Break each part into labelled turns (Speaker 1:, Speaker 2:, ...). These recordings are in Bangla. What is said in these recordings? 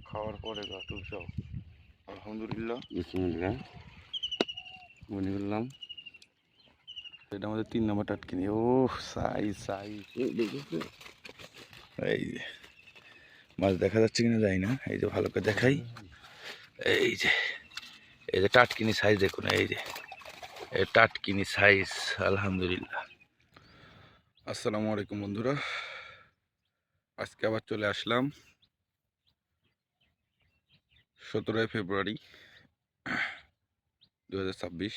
Speaker 1: খাওয়ার পরে গা তুলছাও আলহামদুলিল্লাহ বিসমিল্লাহ মনে করলাম এটা আমাদের 3 নম্বর টাটকিনি। ও সাইজ এই যে মাছ দেখা যাচ্ছে কিনা যাই না, এই যে ভালো করে দেখাই, এই যে এই যে টাটকিনি সাইজ দেখুন, এই যে এই টাটকিনি সাইজ আলহামদুলিল্লাহ। আসসালামু আলাইকুম বন্ধুরা, আজকে আবার চলে আসলাম 17 ফেব্রুয়ারি 2026,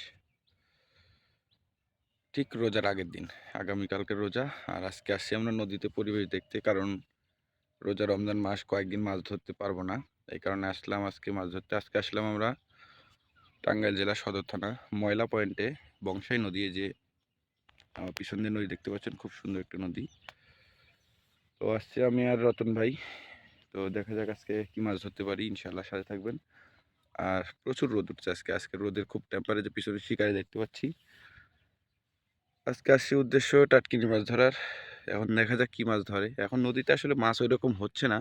Speaker 1: ঠিক রোজার আগের দিন। আগামীকালকে রোজা, আর আজকে আসছি আমরা নদীতে পরিবেশ দেখতে, কারণ রোজা রমজান মাস কয়েকদিন মাছ ধরতে পারবো না, এই কারণে আসলাম আজকে মাছ ধরতে। আজকে আসলাম আমরা টাঙ্গাইল জেলা সদর থানা ময়লা পয়েন্টে বংশাই নদী। যে আমার পিছন দিয়ে নদী দেখতে পাচ্ছেন, খুব সুন্দর একটা নদী। তো আসছে আমি আর রতন ভাই, তো দেখা যাক আজকে কি মাছ ধরতে পারি, ইনশাল্লাহ সাথে থাকবেন। আর প্রচুর রোদ উঠছে আজকে রোদের খুব টেম্পারেচার, পিছনে শিকারি দেখতে পাচ্ছি। আজকে আসছি উদ্দেশ্য টাটকিনি মাছ ধরার। এখন দেখা যাক কি মাছ ধরে। এখন নদীতে আসলে মাছ ওই রকম হচ্ছে না,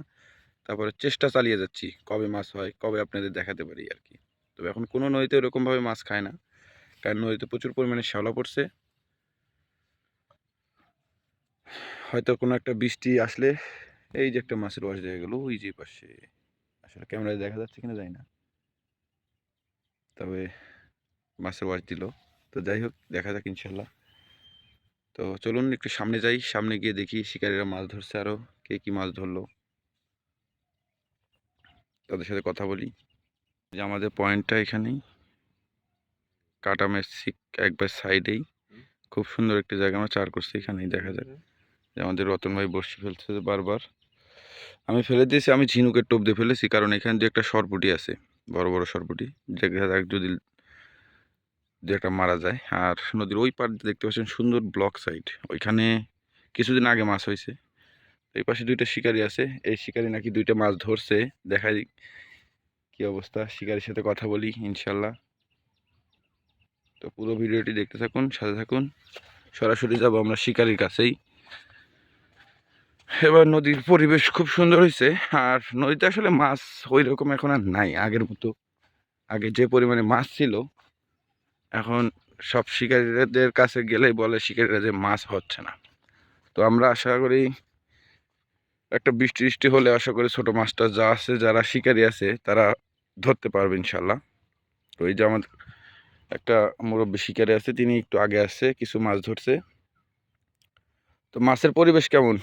Speaker 1: তারপরে চেষ্টা চালিয়ে যাচ্ছি কবে মাছ হয়, কবে আপনাদের দেখাতে পারি আর কি। তবে এখন কোনো নদীতে ওরকমভাবে মাছ খায় না, কারণ নদীতে প্রচুর পরিমাণে শ্যাওলা পড়ছে। হয়তো কোনো একটা বৃষ্টি আসলে এই যে একটা মাছের ওয়াশ দেখা গেল ওই যে পাশে, আসলে ক্যামেরায় দেখা যাচ্ছে কিনা যায় না, তবে মাছের ওয়াশ দিল। তো যাই হোক, দেখা যাক ইনশাল্লাহ। তো চলুন একটু সামনে যাই, সামনে গিয়ে দেখি শিকারীরা মাছ ধরছে, আরও কে কি মাছ ধরলো তাদের সাথে কথা বলি। যে আমাদের পয়েন্টটা এখানেই, কাটামের একবার সাইডেই খুব সুন্দর একটা জায়গা আমরা চার করছি। এখানেই দেখা যাক যে আমাদের রতন ভাই বসে ফেলছে বারবার। আমি ফেলে দিয়েছি, আমি ঝিনুকের টোপ দিয়ে ফেলেছি, কারণ এখানে যে একটা সরপুটি আছে, বড় বড় সরপুটি, দেখা যাক যদি দু একটা মারা যায়। আর নদীর ওই পার দেখতে পাচ্ছেন সুন্দর ব্লক সাইড, ওইখানে কিছুদিন আগে মাছ হয়েছে। এই পাশে দুইটা শিকারি আছে, এই শিকারি নাকি দুইটা মাছ ধরছে। দেখাই কি অবস্থা, শিকারির সাথে কথা বলি ইনশাল্লাহ। তো পুরো ভিডিওটি দেখতে থাকুন, সাথে থাকুন। সরাসরি যাব আমরা শিকারির কাছেই। এবার নদীর পরিবেশ খুব সুন্দর হয়েছে, আর নদীতে আসলে মাছ ওই রকম এখন আর নাই আগের মতো। আগে যে পরিমাণে মাছ ছিল, এখন সব শিকারীদের কাছে গেলেই বলে শিকারীরা যে মাছ হচ্ছে না। তো আমরা আশা করি একটা বৃষ্টি বৃষ্টি হলে আশা করি ছোটো মাছটা যা আছে, যারা শিকারী আছে তারা ধরতে পারবে ইনশাল্লাহ। তো এই যে আমাদের একটা মুরব্বী শিকারী আছে, তিনি একটু আগে আসছে, কিছু মাছ ধরছে। তো মাছের পরিবেশ কেমন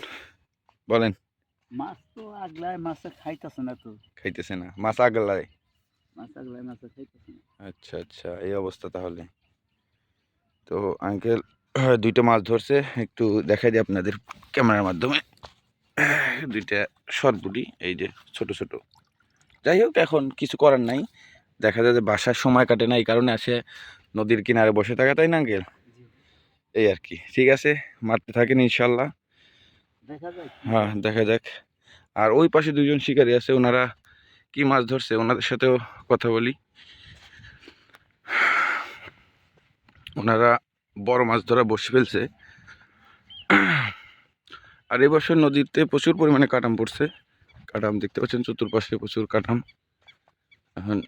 Speaker 1: বলেন?
Speaker 2: মাছ তো আগলায় মাছে খাইতেছে না, তো
Speaker 1: খাইতেছে না মাছ আগলায়?
Speaker 2: মাছ আগলায় মাছে খাইতেছে না।
Speaker 1: আচ্ছা আচ্ছা, এই অবস্থা তাহলে। তো আঙ্কেল দুইটা মাছ ধরছে, একটু দেখাই দিই আপনাদের ক্যামেরার মাধ্যমে। দুইটা সরপুটি, এই যে ছোট ছোট। যাই হোক, এখন কিছু করার নাই, দেখা যায় যে বাসার সময় কাটে না, এই কারণে আসে নদীর কিনারে বসে থাকা, তাই না আঙ্কেল? এই আর কি, ঠিক আছে, মারতে থাকেন ইনশাল্লাহ।
Speaker 2: দেখা যাক
Speaker 1: হ্যাঁ, দেখা যাক। আর ওই পাশে দুইজন শিকারী আছে, ওনারা কি মাছ ধরছে ওনাদের সাথেও কথা বলি। ওনারা বড় মাছ ধরা বসে ফেলছে। আর এবছর নদীতে প্রচুর পরিমাণে কাটাম পড়ছে, কাটাম দেখতে পাচ্ছেন চতুর্পাশে প্রচুর কাটাম। এখন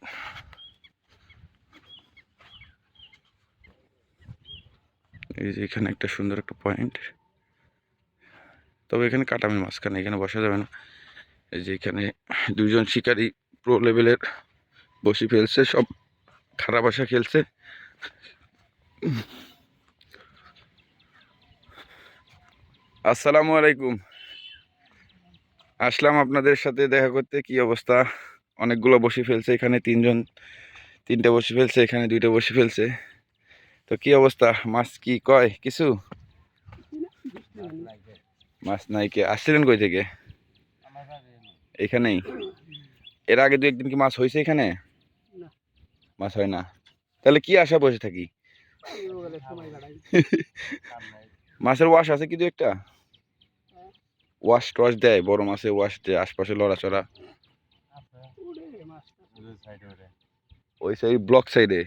Speaker 1: এই যে এখানে একটা সুন্দর একটা পয়েন্ট, তবে এখানে কাটামের মাঝখানে, এখানে বসা যাবে না। এই যে এখানে দুইজন শিকারী প্রো লেভেলের বসে ফেলছে, সব খারাপ আশা খেলছে। আসসালামু আলাইকুম, আসলাম আপনাদের সাথে দেখা করতে। কি অবস্থা? অনেকগুলো বসে ফেলছে এখানে, তিনটা বসে ফেলছে, এখানে দুইটা বসে ফেলছে। তো কি অবস্থা, মাছ কি কয় কিছু? মাছ নাই? কে আসছিলেন কই থেকে? এখানেই। এর আগে দু একদিন কি মাছ হয়েছে এখানে? মাছ হয় না, তাহলে কি আশা বসে থাকি? মাছের ওয়াশ আছে কি দু একটা? ওয়াশ টওয়াশ দেয়, বড় মাছে ওয়াশ দেয় আশপাশে লড়াচড়া? ওই সাইড ব্লক সাইডে।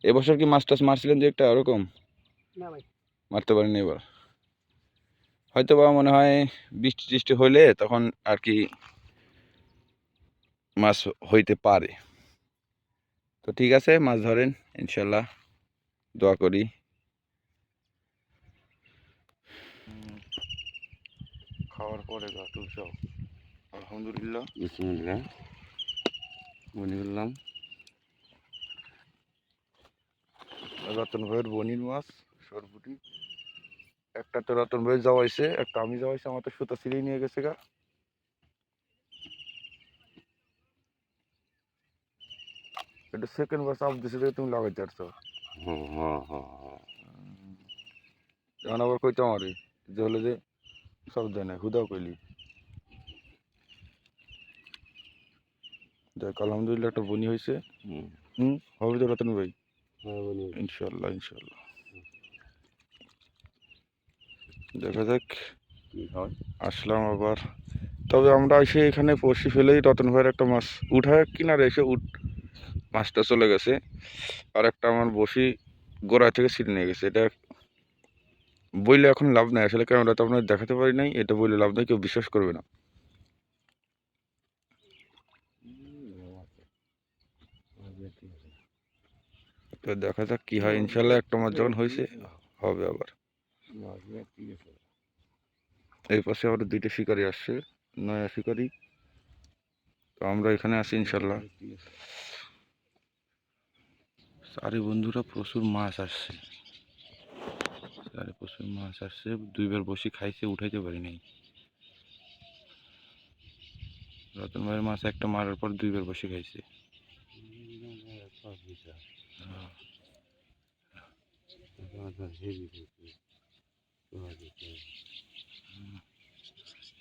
Speaker 1: এবছর কি মাছ টাছ মারছিলেন দু একটা ওরকম?
Speaker 2: না ভাই,
Speaker 1: মারতে পারিনি এবার। হয়তো বা মনে হয় বৃষ্টি টিষ্টি হইলে তখন আর কি মাছ হইতে পারে। তো ঠিক আছে, মাছ ধরেন ইনশাল্লাহ, দোয়া করি। খাওয়ার পরে গা তুলছাও, আলহামদুলিল্লাহ,
Speaker 3: বিসমিল্লাহ বনি করলাম।
Speaker 1: রতন ভাইয়ের বনির মাছ সরপুটি। একটা তো রতন ভাই যাওয়াইছে, একটা আমি যাওয়াইছে, আমার তো সুতা ছিঁড়েই নিয়ে গেছে গা। এটা সেকেন্ড বার চাপ দিছে দেখে তুমি লাগাইতে পারছো।
Speaker 3: হ্যাঁ হ্যাঁ হ্যাঁ হ্যাঁ।
Speaker 1: এখন আবার কইতে আমারে যে হলে যে সব দেয় না, হুদাও কইলি। দেখ আলহামদুলিল্লাহ একটা বনি হয়েছে। হবে তো রতন ভাই,
Speaker 3: হ্যাঁ বনি
Speaker 1: ইনশাল্লাহ ইনশাল্লাহ। দেখা যাক
Speaker 3: কি হয়।
Speaker 1: আসলাম আবার। তবে আমরা এসে এখানে পড়শি ফেলেই রতন ভাইয়ের একটা মাছ উঠায় কিনারে এসে মাছটা চলে গেছে। আর একটা আমার বসি গোড়া থেকে ছিঁড়ে নিয়ে গেছে। এটা বইলে এখন লাভ নাই, আসলে ক্যামেরাতে আপনার দেখাতে পারি নাই, এটা বইলে লাভ নাই, কেউ বিশ্বাস করবে না। তো দেখা যাক কি হয়, ইনশাল্লাহ একটা মাছ যখন হয়েছে হবে আবার। এই পাশে আবার দুইটা শিকারি আসছে, নয়া শিকারি। তো আমরা এখানে আছি ইনশাল্লাহ। আরে বন্ধুরা প্রচুর মাছ আসছে, আরে প্রচুর মাছ আসছে, দুইবার বসে খাইছে, উঠাইতে পারি নাই। রতন ভাইয়ের মাছ একটা মারার পর দুইবার বসে খাইছে।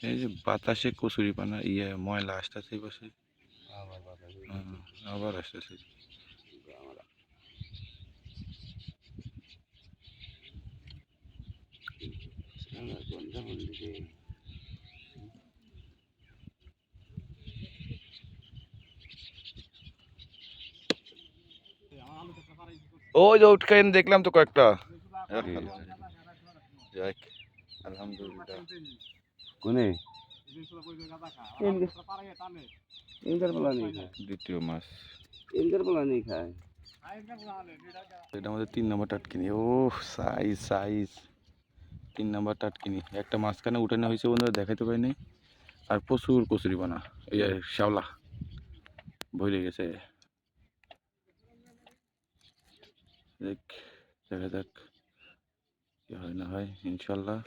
Speaker 1: এই যে বাতাসে কচুরি পানা ময়লা আসতেছে এই পাশে, আবার আসতেছে। ওই যে উঠকাইন দেখলাম তো কয়েকটা। যাক আলহামদুলিল্লাহ।
Speaker 3: কোনে ইনকার বলা নেই খায়,
Speaker 1: দ্বিতীয় মাছ,
Speaker 3: ইনকার বলা নেই খায়।
Speaker 1: এটা আমাদের 3 নম্বর টাটকিনি। ও সাইজ সাইজ 3 নম্বর টাটকিনি, একটা মাঝখানে উঠানো হয়েছে বন্ধুরা, দেখাইতে পারি নাই। আর প্রচুর কচুরি পানা, এই শ্যাওলা ভরে গেছে। দেখা যাক কি হয় না হয় ইনশাল্লাহ।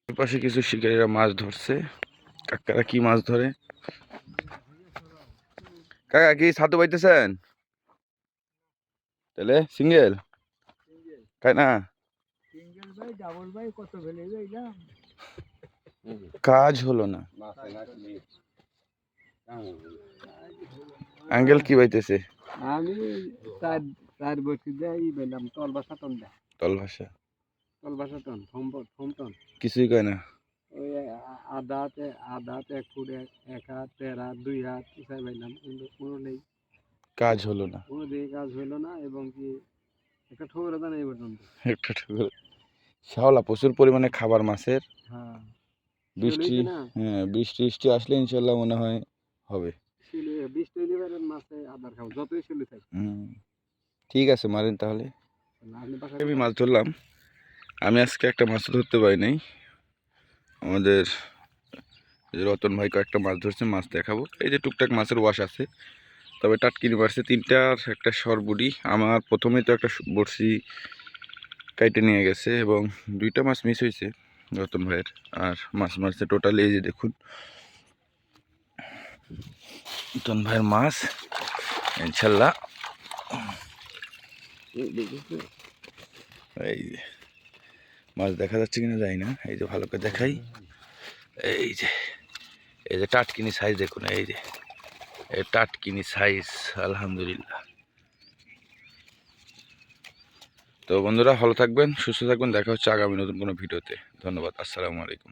Speaker 1: পাশে কিছু শিকারীরা মাছ ধরছে। কাকারা কি মাছ ধরে? কাকা কি ছাতু পাইতেছেন? তাহলে সিঙ্গেল তাই না? কাজ হলো না। অ্যাঙ্গেল কি পাইতেছে?
Speaker 3: আমি চার বছর যাই বললাম তল বাসা টন দেয়,
Speaker 1: তল ভাষা
Speaker 3: তল বাসা টন ফোম টন
Speaker 1: কিছুই কয় না।
Speaker 3: ওই আদাতে 1 ফুট 1 হাত 1.5 হাত 2 হাত উঁচাই পাইলাম, কিন্তু কোনো নেই,
Speaker 1: কাজ হলো না।
Speaker 3: কোনো দিকে কাজ হইলো না। এবং কি একটা ঠোকরা দানা এই পর্যন্ত।
Speaker 1: একটা ঠুকর শ্যাওলা প্রচুর পরিমাণে খাবার মাছের।
Speaker 3: হ্যাঁ
Speaker 1: বৃষ্টি,
Speaker 3: না
Speaker 1: হ্যাঁ বৃষ্টি টিষ্টি আসলে ইনশাল্লাহ মনে হয় হবে।
Speaker 3: বৃষ্টি হইলে পারেন মাছে আদার খাবো যতই চলে থাকে।
Speaker 1: ঠিক আছে মারেন তাহলে।
Speaker 3: আপনি বাসায়
Speaker 1: আমি মাছ ধরলাম, আমি আজকে একটা মাছ ধরতে পারি নাই। আমাদের রতন ভাই কয়েকটা মাছ ধরছে, মাছ দেখাবো। এই যে টুকটাক মাছের ওয়াশ আছে, তবে টাটকিনি মারছে 3টা আর একটা সরবুড়ি। আমার প্রথমেই তো একটা বড়শি কাইটে নিয়ে গেছে এবং 2টা মাছ মিস হয়েছে রতন ভাইয়ের। আর মাছ মারছে টোটালি এই যে দেখুন রতন ভাইয়ের মাছ ইনশাল্লাহ। এই যে মাছ দেখা যাচ্ছে কিনা জানি না, এই যে ভালো করে দেখাই। এই যে টাটকিনি সাইজ দেখুন, এই যে টাটকিনি সাইজ আলহামদুলিল্লাহ। তো বন্ধুরা ভালো থাকবেন, সুস্থ থাকবেন, দেখা হচ্ছে আগামী নতুন কোনো ভিডিওতে। ধন্যবাদ, আসসালামু আলাইকুম।